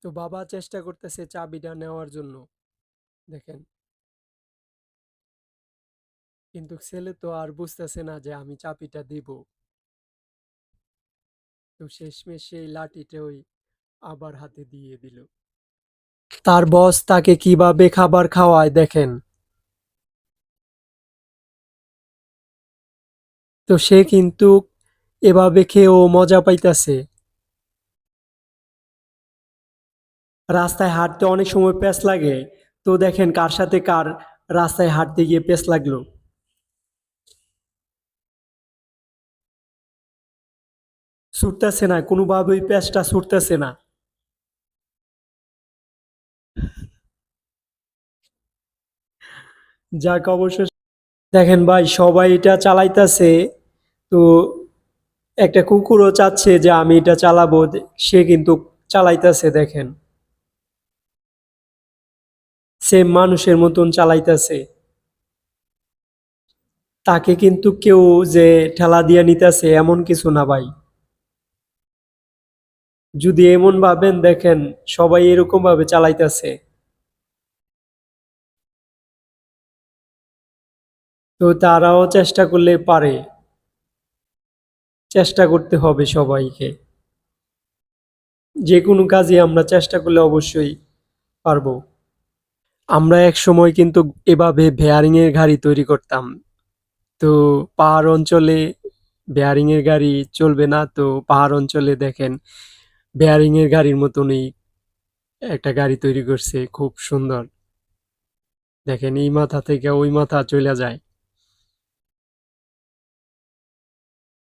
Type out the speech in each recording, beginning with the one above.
তো বাবা চেষ্টা করতেছে চাবিটা নেওয়ার জন্য, দেখেন। কিন্তু ছেলে তো আর বুঝতেছে না যে আমি চাবিটা দিব। তো শেষমেশ সেই লাঠিটা ওই আবার হাতে দিয়ে দিল। তার বস তাকে কিভাবে খাবার খাওয়ায় দেখেন। তো সে কিন্তু এভাবে খেয়েও মজা পাইতাছে। রাস্তায় হাঁটতে অনেক সময় প্যাঁচ লাগে। তো দেখেন কার সাথে কার রাস্তায় হাঁটতে গিয়ে প্যাঁচ লাগলো। ছুটতেছে না, কোনোভাবেই প্যাঁচটা ছুটতেছে না। যাক অবশ্য দেখেন ভাই, সবাই এটা চালাইতাছে। তো একটা কুকুরও চাচ্ছে যে আমি এটা চালাবো, সে কিন্তু চালাইতাছে দেখেন। সেম মানুষের মতন চালাইতাছে। তাকে কিন্তু কেউ যে ঠেলা দিয়ে নিতেছে এমন কিছু না ভাই। যদি এমন ভাবেন, দেখেন সবাই এরকম ভাবে চালাইতেছে। তো তারাও চেষ্টা করলে পারে। চেষ্টা করতে হবে সবাইকে। যে কোনো কাজে আমরা চেষ্টা করলে অবশ্যই পারবো। আমরা এক সময় কিন্তু এভাবে বেয়ারিং এর গাড়ি তৈরি করতাম। তো পাহাড় অঞ্চলে বেয়ারিং এর গাড়ি চলবে না, তো পাহাড় অঞ্চলে দেখেন বেয়ারিং এর গাড়ির মতনই একটা গাড়ি তৈরি করছে, খুব সুন্দর। দেখেন এই মাথা থেকে ওই মাথা চলে যায়।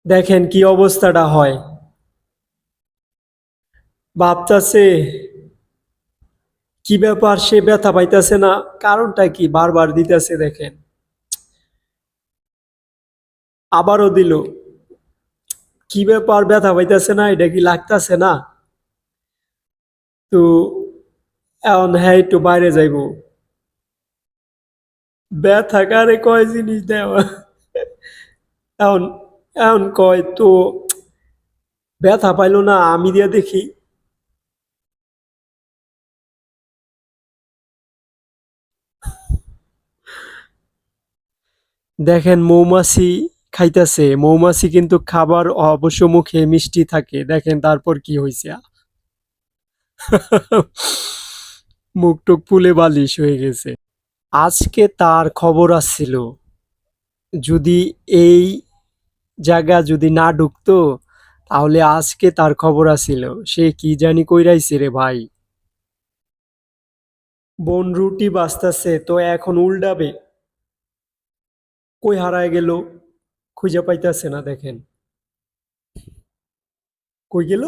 দেখেন কি অবস্থাটা হয়। ভাবতাছে কি ব্যাপার, সে ব্যথা পাইতাছে না, কারণটা কি, বারবার দিতেছে দেখেন। আবারও দিল। কি ব্যাপার, ব্যথা পাইতাছে না, এটা কি লাগতাছে না? তো এখন হ্যাঁ একটু বাইরে যাইবো। ব্যথা কারে কয় জিনিস দেওয়া। এখন এখন কয় তো ব্যথা পাইলো না, আমি দিয়া দেখি। দেখেন মৌমাছি খাইতেছে, মৌমাছি কিন্তু খাবার অবশ্য মুখে মিষ্টি থাকে, দেখেন তারপর কি হয়েছে। মুখ টুক ফুলে বালিশ হয়ে গেছে। আজকে তার খবর আসছিল, যদি এই জায়গা যদি না ঢুকতো তাহলে আজকে তার খবর আসছিল। সে কি জানি কইরাইছে রে ভাই। বোন রুটি বাজতাছে তো এখন উল্টাবে। কই হারায় গেল, খুঁজে পাইতাছে না দেখেন। কই গেল।